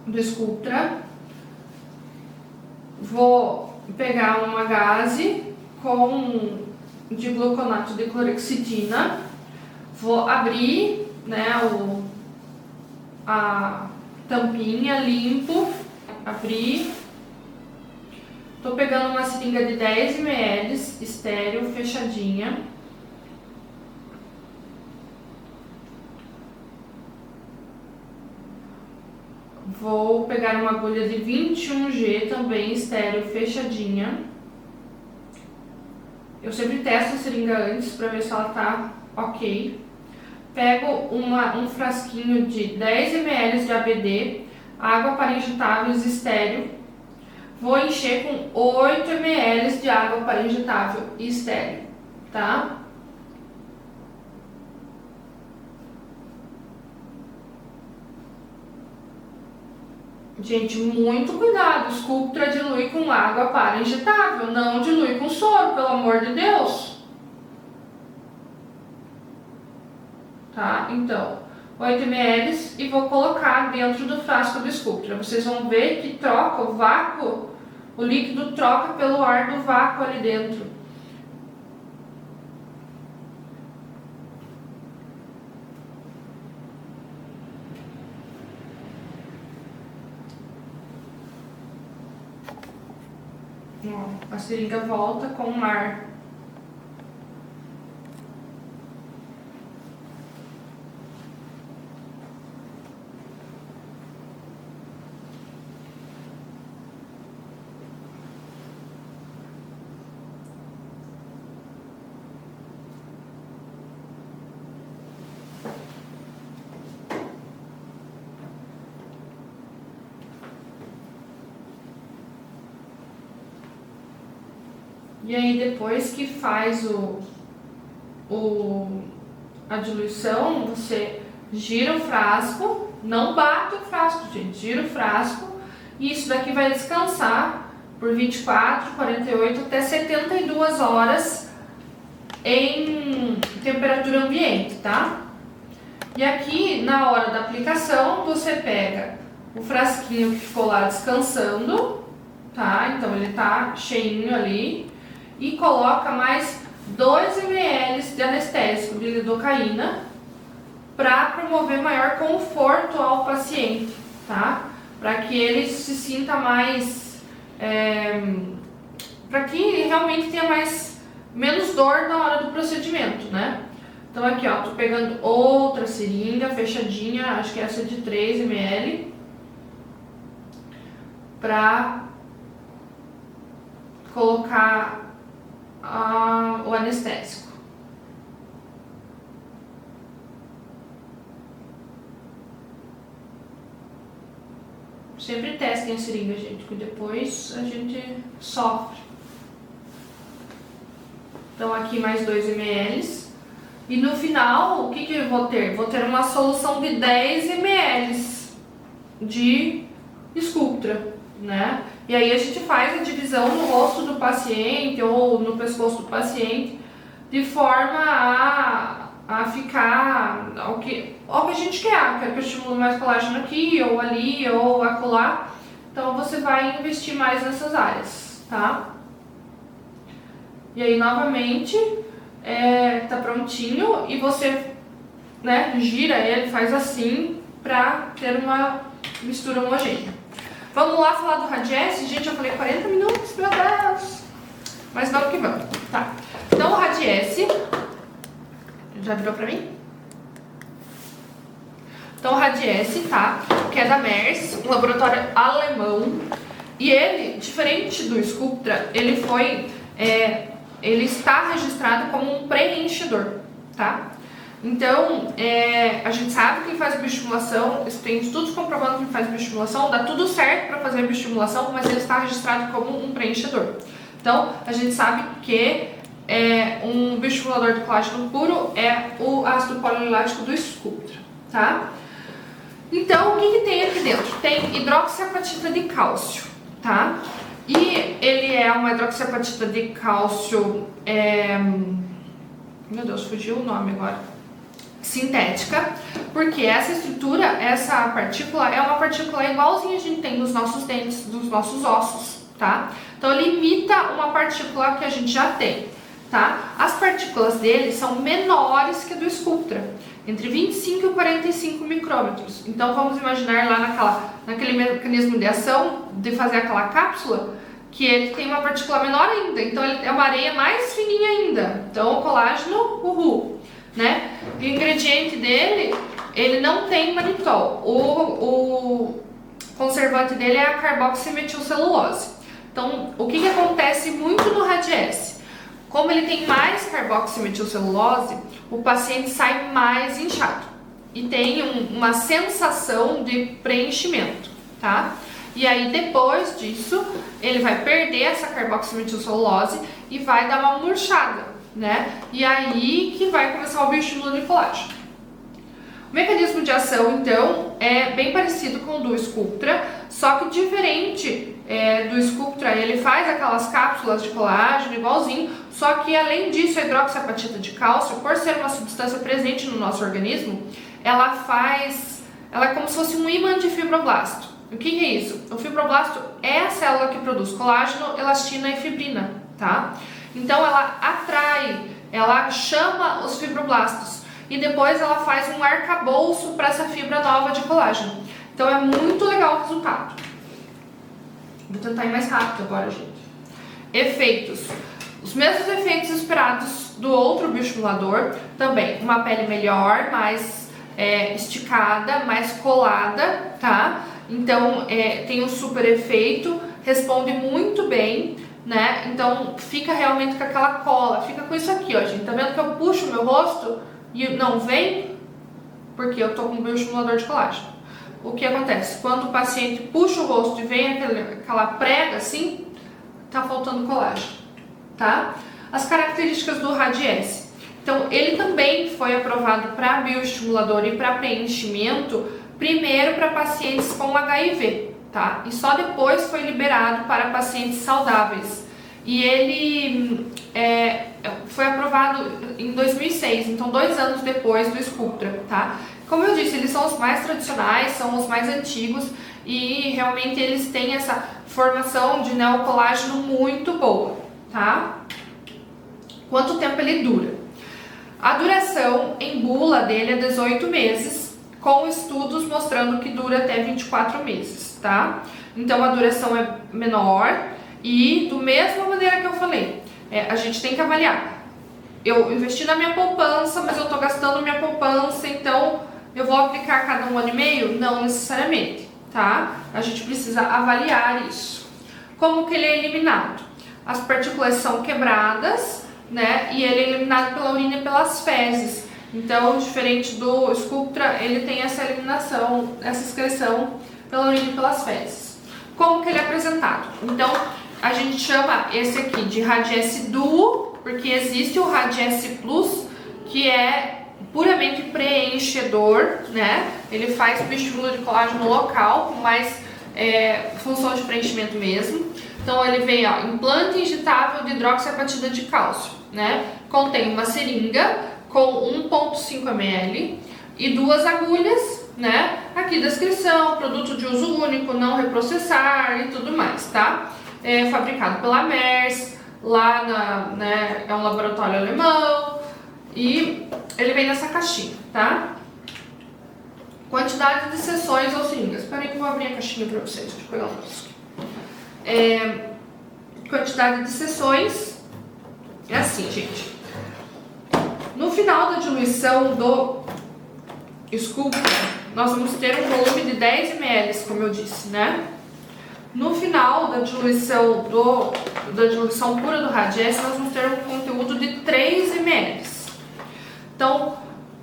do Sculptra, vou pegar uma gaze com digluconato de clorexidina, Vou abrir, né, a tampinha, limpo, abrir. Tô pegando uma seringa de 10 ml, estéril, fechadinha. Vou pegar uma agulha de 21G, também estéril, fechadinha. Eu sempre testo a seringa antes para ver se ela tá ok. Pego um frasquinho de 10 ml de ABD, água para injetáveis estéril. Vou encher com 8 ml de água para injetável e estéril, tá? Gente, muito cuidado, Sculptra dilui com água para injetável, não dilui com soro, pelo amor de Deus. Tá? Então, 8 ml e vou colocar dentro do frasco do Sculptra. Vocês vão ver que troca o vácuo, o líquido troca pelo ar do vácuo ali dentro. Ó, a seringa volta com o ar. E aí depois que faz a diluição, você gira o frasco, não bate o frasco, gente, gira o frasco e isso daqui vai descansar por 24, 48 até 72 horas em temperatura ambiente, tá? E aqui na hora da aplicação você pega o frasquinho que ficou lá descansando, tá? Então ele tá cheinho ali. E coloca mais 2 ml de anestésico de lidocaína para promover maior conforto ao paciente, tá? Para que ele se sinta mais, para que realmente tenha menos dor na hora do procedimento, né? Então aqui, ó, tô pegando outra seringa fechadinha, acho que essa é de 3 ml, para colocar o anestésico. Sempre testem a seringa, gente, que depois a gente sofre. Então aqui mais 2 ml. E no final, o que eu vou ter? Vou ter uma solução de 10 ml de Sculptra, né? E aí a gente faz a divisão no rosto do paciente ou no pescoço do paciente de forma a ficar ao que a gente quer. Quer que eu estimule mais colágeno aqui, ou ali, ou acolá. Então você vai investir mais nessas áreas, tá? E aí novamente tá prontinho e você, né, gira ele, faz assim pra ter uma mistura homogênea. Vamos lá falar do Radiesse. Gente, eu falei 40 minutos, meu Deus. Mas vamos que vamos, tá? Então o Radiesse, já virou pra mim? Então o Radiesse, tá? Que é da Merz, um laboratório alemão. E ele, diferente do Sculptra, ele está registrado como um preenchedor, tá? Então, a gente sabe que faz bioestimulação, tem estudos comprovando que faz bioestimulação, dá tudo certo para fazer bioestimulação, mas ele está registrado como um preenchedor. Então, a gente sabe que um bioestimulador de colágeno puro é o ácido polilático do Sculptra, tá? Então, o que tem aqui dentro? Tem hidroxiapatita de cálcio, tá? E ele é uma hidroxiapatita de cálcio, meu Deus, fugiu o nome agora. Sintética, porque essa estrutura, essa partícula é uma partícula igualzinha a gente tem nos nossos dentes, nos nossos ossos, tá? Então ele imita uma partícula que a gente já tem. tá? As partículas dele são menores que a do Sculptra, entre 25 e 45 micrômetros. Então vamos imaginar lá naquele mecanismo de ação de fazer aquela cápsula, que ele tem uma partícula menor ainda, então ele é uma areia mais fininha ainda. Então o colágeno, uhul, né? O ingrediente dele, ele não tem manitol. O conservante dele é a carboximetilcelulose. Então, o que acontece muito no Radiesse? Como ele tem mais carboximetilcelulose, o paciente sai mais inchado e tem uma sensação de preenchimento, tá? E aí, depois disso, ele vai perder essa carboximetilcelulose e vai dar uma murchada, né? E aí que vai começar o bioestímulo de colágeno. O mecanismo de ação, então, é bem parecido com o do Sculptra, só que diferente do Sculptra, ele faz aquelas cápsulas de colágeno igualzinho, só que além disso, a hidroxiapatita de cálcio, por ser uma substância presente no nosso organismo, ela é como se fosse um ímã de fibroblasto. O que é isso? O fibroblasto é a célula que produz colágeno, elastina e fibrina, tá? Então ela atrai, ela chama os fibroblastos e depois ela faz um arcabouço para essa fibra nova de colágeno. Então é muito legal o resultado. Vou tentar ir mais rápido agora, gente. Efeitos. Os mesmos efeitos esperados do outro bioestimulador, também uma pele melhor, mais esticada, mais colada, tá? Então tem um super efeito, responde muito bem, né? Então fica realmente com aquela cola, fica com isso aqui, ó, gente. Tá vendo que eu puxo o meu rosto e não vem? Porque eu tô com um bioestimulador de colágeno. O que acontece? Quando o paciente puxa o rosto e vem aquela prega assim, tá faltando colágeno, tá? As características do Radiesse. Então, ele também foi aprovado para bioestimulador e para preenchimento, primeiro para pacientes com HIV, tá? E só depois foi liberado para pacientes saudáveis. E ele foi aprovado em 2006, então 2 anos depois do Sculptra, tá? Como eu disse, eles são os mais tradicionais, são os mais antigos e realmente eles têm essa formação de neocolágeno muito boa, tá? Quanto tempo ele dura? A duração em bula dele é 18 meses, com estudos mostrando que dura até 24 meses, tá? Então a duração é menor e, da mesma maneira que eu falei, a gente tem que avaliar. Eu investi na minha poupança, mas eu tô gastando minha poupança, então eu vou aplicar a cada 1 ano e meio? Não necessariamente, tá? A gente precisa avaliar isso. Como que ele é eliminado? As partículas são quebradas, né? E ele é eliminado pela urina e pelas fezes. Então, diferente do Sculptra, ele tem essa eliminação, essa excreção pela urina e pelas fezes. Como que ele é apresentado? Então, a gente chama esse aqui de Radiesse Duo, porque existe o Radiesse Plus, que é puramente preenchedor, né? Ele faz bioestímulo de colágeno local, com mais função de preenchimento mesmo. Então ele vem, ó, implante injetável de hidroxiapatita de cálcio, né? Contém uma seringa com 1,5 ml e 2 agulhas, né? Aqui descrição, produto de uso único, não reprocessar e tudo mais, tá? É fabricado pela Merz, lá é um laboratório alemão e ele vem nessa caixinha, tá? Quantidade de sessões ou seringas. Espera aí que eu vou abrir a caixinha para vocês. Deixa eu pegar um negócio aqui. Quantidade de sessões é assim, gente. No final da diluição do Sculptra, nós vamos ter um volume de 10 ml, como eu disse, né? No final da diluição pura do Radiesse, nós vamos ter um conteúdo de 3 ml. Então,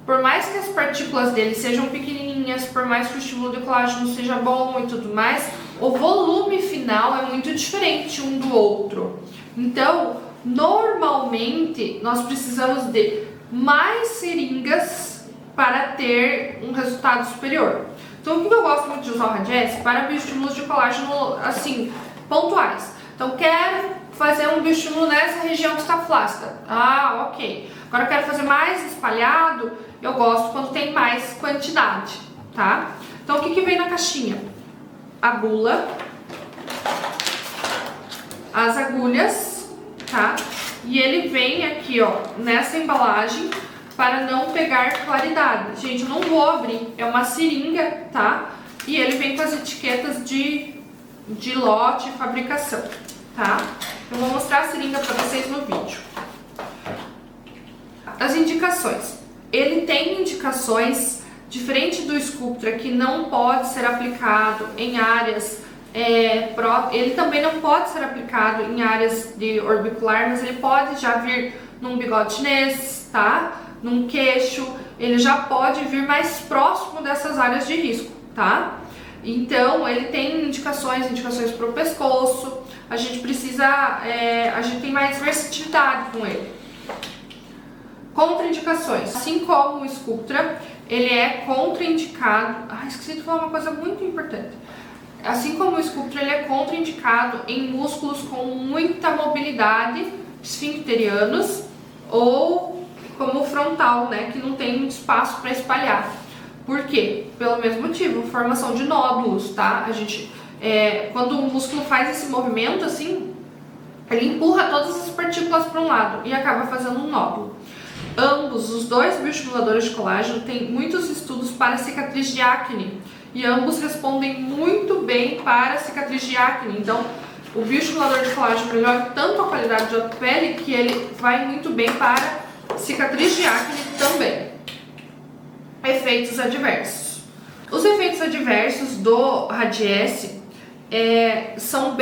por mais que as partículas dele sejam pequenininhas, por mais que o estímulo de colágeno seja bom e tudo mais, o volume final é muito diferente um do outro. Então, normalmente, nós precisamos de mais seringas para ter um resultado superior. Então, o que eu gosto muito de usar o Radiesse? Para bioestímulos de colágeno, assim, pontuais. Então, quero fazer um bioestímulo nessa região que está flácida. Ah, ok. Agora, eu quero fazer mais espalhado, eu gosto quando tem mais quantidade, tá? Então, o que vem na caixinha? A bula, as agulhas, tá? e ele vem aqui, ó, nessa embalagem para não pegar claridade. Gente, eu não vou abrir, é uma seringa, tá? E ele vem com as etiquetas de lote e fabricação, tá? Eu vou mostrar a seringa para vocês no vídeo. As indicações. Ele tem indicações, diferente do Sculptra, que não pode ser aplicado em áreas ele também não pode ser aplicado em áreas de orbicular, mas ele pode já vir num bigode chinês, tá? Num queixo, ele já pode vir mais próximo dessas áreas de risco, tá? Então, ele tem indicações para o pescoço, a gente tem mais versatilidade com ele. Contraindicações. Assim como o Sculptra, ele é contraindicado... esqueci de falar uma coisa muito importante. Assim como o Sculptra, ele é contraindicado em músculos com muita mobilidade, esfincterianos, ou como o frontal, né, que não tem muito espaço para espalhar. Por quê? Pelo mesmo motivo, formação de nódulos, tá? Quando o músculo faz esse movimento assim, ele empurra todas as partículas para um lado e acaba fazendo um nódulo. Os dois bioestimuladores de colágeno têm muitos estudos para cicatriz de acne e ambos respondem muito bem para cicatriz de acne. Então, o bioestimulador de colágeno melhora tanto a qualidade da pele que ele vai muito bem para cicatriz de acne também. Efeitos adversos. Os efeitos adversos do Radiesse são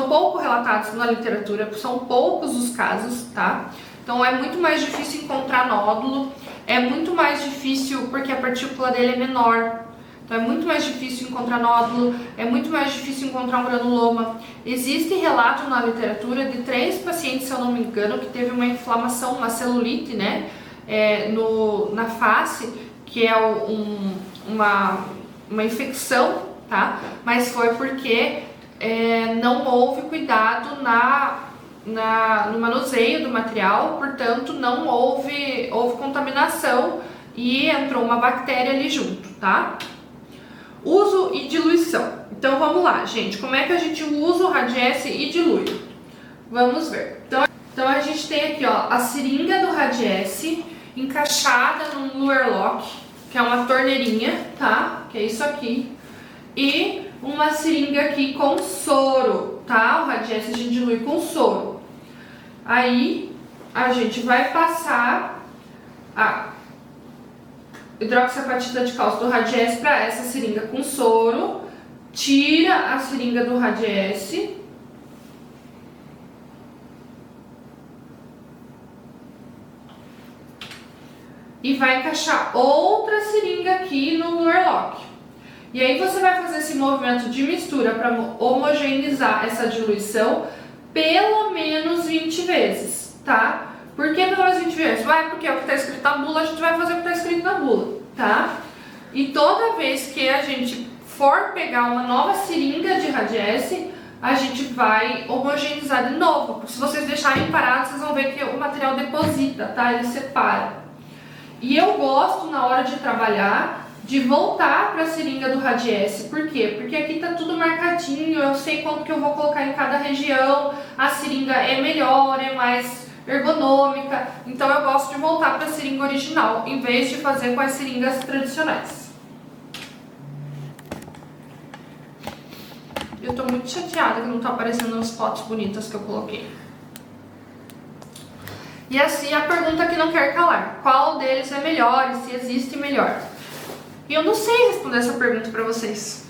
pouco relatados na literatura, são poucos os casos, tá? Então é muito mais difícil encontrar nódulo, é muito mais difícil porque a partícula dele é menor. Então é muito mais difícil encontrar nódulo, é muito mais difícil encontrar um granuloma. Existe relato na literatura de 3 pacientes, se eu não me engano, que teve uma inflamação, uma celulite, né, na face, que é uma infecção, tá? Mas foi porque não houve cuidado no manuseio do material, portanto não houve contaminação e entrou uma bactéria ali junto, tá? Uso e diluição. Então vamos lá, gente, como é que a gente usa o Radiesse e dilui? Vamos ver. Então a gente tem aqui, ó, a seringa do Radiesse encaixada num Luer Lock, que é uma torneirinha, tá? Que é isso aqui. E uma seringa aqui com soro, tá? O Radiesse a gente dilui com soro. Aí a gente vai passar a hidroxiapatita de cálcio do Radiesse para essa seringa com soro, tira a seringa do Radiesse e vai encaixar outra seringa aqui no Luer Lock. E aí você vai fazer esse movimento de mistura para homogeneizar essa diluição pelo menos 20 vezes, tá? Por que pelo menos 20 vezes? Porque é o que está escrito na bula, a gente vai fazer o que está escrito na bula, tá? E toda vez que a gente for pegar uma nova seringa de Radiesse, a gente vai homogeneizar de novo. Porque se vocês deixarem parado, vocês vão ver que o material deposita, tá? Ele separa. E eu gosto, na hora de trabalhar, de voltar para a seringa do Radiesse. Por quê? Porque aqui tá tudo marcadinho, eu sei quanto que eu vou colocar em cada região, a seringa é melhor, é mais ergonômica, então eu gosto de voltar para a seringa original, em vez de fazer com as seringas tradicionais. Eu tô muito chateada que não tá aparecendo nas fotos bonitas que eu coloquei. E assim a pergunta que não quer calar, qual deles é melhor e se existe melhor? E eu não sei responder essa pergunta para vocês.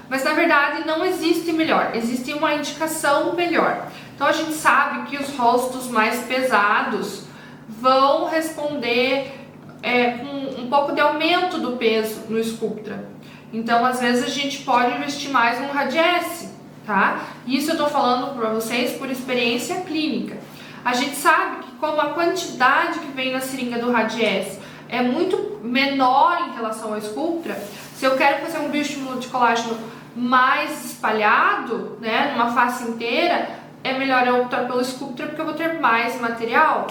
Mas na verdade não existe melhor, existe uma indicação melhor. Então a gente sabe que os rostos mais pesados vão responder com um pouco de aumento do peso no Sculptra. Então às vezes a gente pode investir mais no Radiesse, tá? Isso eu tô falando para vocês por experiência clínica. A gente sabe que como a quantidade que vem na seringa do Radiesse é muito menor em relação ao Sculptra, se eu quero fazer um bioestímulo de colágeno mais espalhado, né, numa face inteira, é melhor eu optar pelo Sculptra porque eu vou ter mais material.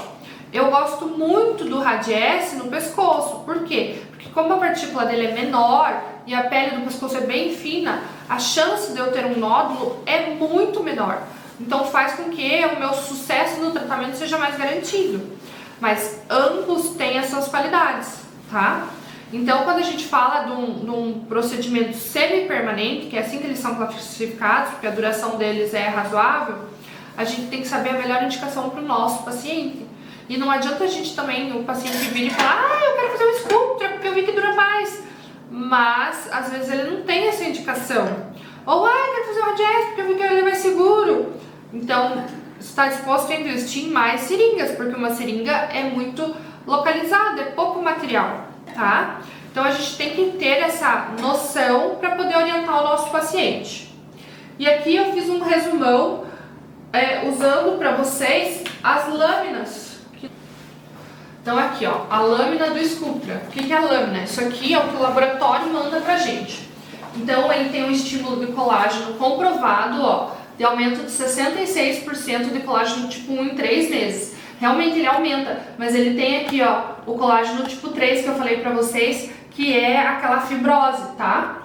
Eu gosto muito do Radiesse no pescoço. Por quê? Porque como a partícula dele é menor e a pele do pescoço é bem fina, a chance de eu ter um nódulo é muito menor. então faz com que o meu sucesso no tratamento seja mais garantido. Mas ambos têm as suas qualidades, tá? Então, quando a gente fala de um procedimento semi-permanente, que é assim que eles são classificados, porque a duração deles é razoável, a gente tem que saber a melhor indicação para o nosso paciente. E não adianta a gente também, o paciente vir e falar, eu quero fazer um Sculptra porque eu vi que dura mais. Mas, às vezes, ele não tem essa indicação. Ou, eu quero fazer um Radiesse porque eu vi que ele é mais seguro. Então, está disposto a investir em mais seringas, porque uma seringa é muito localizada, é pouco material, tá? Então, a gente tem que ter essa noção para poder orientar o nosso paciente. E aqui eu fiz um resumão usando para vocês as lâminas. Então aqui, ó, a lâmina do Sculptra. O que é a lâmina? Isso aqui é o que o laboratório manda pra gente. Então ele tem um estímulo de colágeno comprovado, ó, de aumento de 66% de colágeno tipo 1 em 3 meses. Realmente ele aumenta, mas ele tem aqui, ó, o colágeno tipo 3 que eu falei pra vocês, que é aquela fibrose, tá?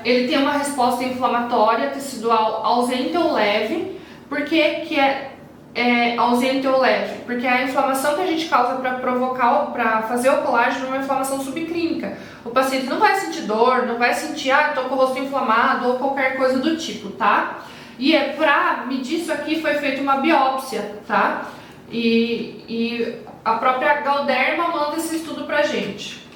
Ele tem uma resposta inflamatória tecidual ausente ou leve. Por que é ausente ou leve? Porque a inflamação que a gente causa para fazer o colágeno é uma inflamação subclínica. O paciente não vai sentir dor, não vai sentir, tô com o rosto inflamado ou qualquer coisa do tipo, tá? E para medir isso aqui foi feita uma biópsia, tá? E a própria Galderma manda esse estudo pra gente.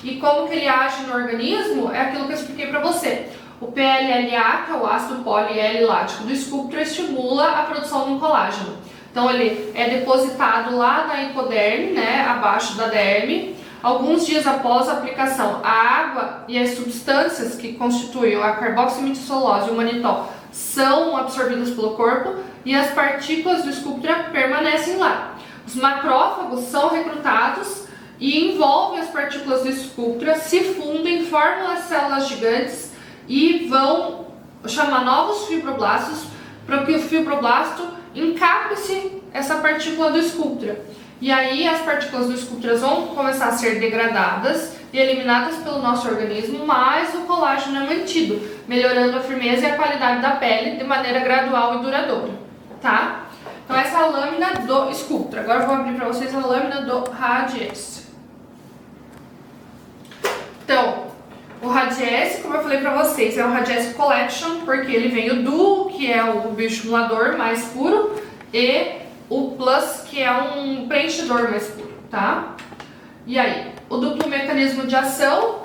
E como que ele age no organismo é aquilo que eu expliquei pra você. O PLLA, que é o ácido poli-L-lático do Sculptra, estimula a produção de um colágeno. Então ele é depositado lá na hipoderme, né, abaixo da derme. Alguns dias após a aplicação, a água e as substâncias que constituem a carboximetilcelulose e o manitol são absorvidas pelo corpo e as partículas do Sculptra permanecem lá. Os macrófagos são recrutados e envolvem as partículas do Sculptra, se fundem, formam as células gigantes e vão chamar novos fibroblastos para que o fibroblasto encape-se essa partícula do Sculptra. E aí as partículas do Sculptra vão começar a ser degradadas e eliminadas pelo nosso organismo, mas o colágeno é mantido, melhorando a firmeza e a qualidade da pele de maneira gradual e duradoura, tá? Então essa é a lâmina do Sculptra. Agora eu vou abrir para vocês a lâmina do Radiesse. Então, o Radiesse, como eu falei pra vocês, é o Radiesse Collection, porque ele vem o Duo, que é o bioestimulador mais puro, e o Plus, que é um preenchedor mais puro, tá? E aí, o duplo mecanismo de ação,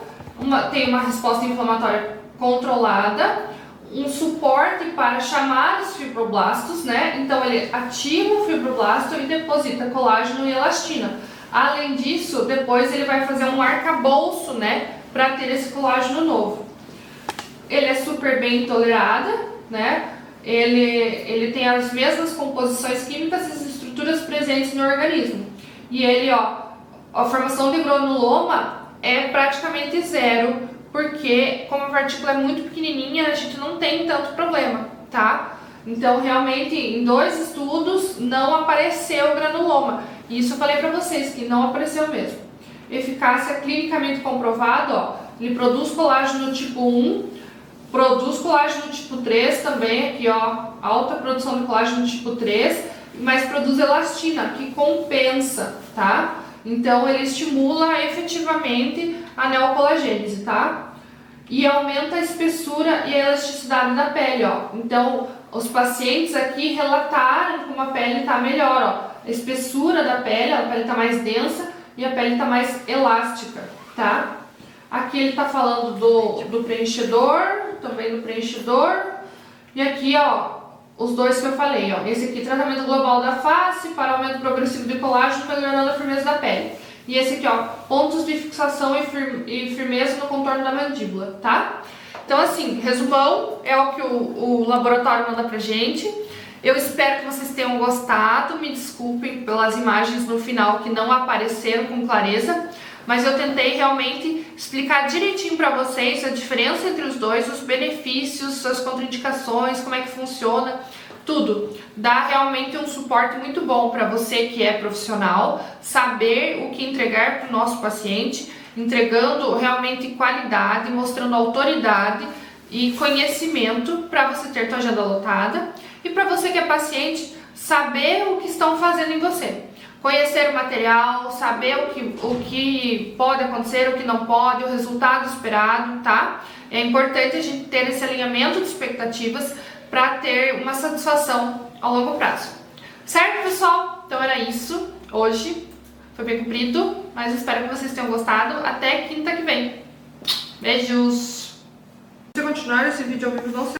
tem uma resposta inflamatória controlada, um suporte para chamar os fibroblastos, né? Então ele ativa o fibroblasto e deposita colágeno e elastina. Além disso, depois ele vai fazer um arcabouço, né, para ter esse colágeno novo. Ele é super bem tolerado, né? Ele tem as mesmas composições químicas e as estruturas presentes no organismo. E ele, ó, a formação de granuloma é praticamente zero, porque como a partícula é muito pequenininha, a gente não tem tanto problema, tá? Então, realmente, em 2 estudos não apareceu granuloma. E isso eu falei pra vocês, que não apareceu mesmo. Eficácia clinicamente comprovada, ó, ele produz colágeno tipo 1, produz colágeno tipo 3 também, aqui ó, alta produção de colágeno tipo 3, mas produz elastina, que compensa, tá? Então ele estimula efetivamente a neocolagênese, tá? E aumenta a espessura e a elasticidade da pele, ó. Então os pacientes aqui relataram como a pele está melhor, ó. A espessura da pele, a pele está mais densa e a pele está mais elástica, tá? Aqui ele está falando do preenchedor, também do preenchedor. E aqui, ó, os dois que eu falei, ó. Esse aqui, tratamento global da face para aumento progressivo de colágeno, melhorando a firmeza da pele. E esse aqui, ó, pontos de fixação e firmeza no contorno da mandíbula, tá? Então, assim, resumão é o que o laboratório manda pra gente. Eu espero que vocês tenham gostado. Me desculpem pelas imagens no final que não apareceram com clareza, mas eu tentei realmente explicar direitinho para vocês a diferença entre os dois, os benefícios, as contraindicações, como é que funciona, tudo. Dá realmente um suporte muito bom para você que é profissional, saber o que entregar para o nosso paciente, entregando realmente qualidade, mostrando autoridade e conhecimento para você ter sua agenda lotada e para você que é paciente saber o que estão fazendo em você. Conhecer o material, saber o que pode acontecer, o que não pode, o resultado esperado, tá? É importante a gente ter esse alinhamento de expectativas para ter uma satisfação ao longo prazo. Certo, pessoal? Então era isso. Hoje foi bem comprido, mas espero que vocês tenham gostado. Até quinta que vem. Beijos! Se continuar esse vídeo ao vivo, não se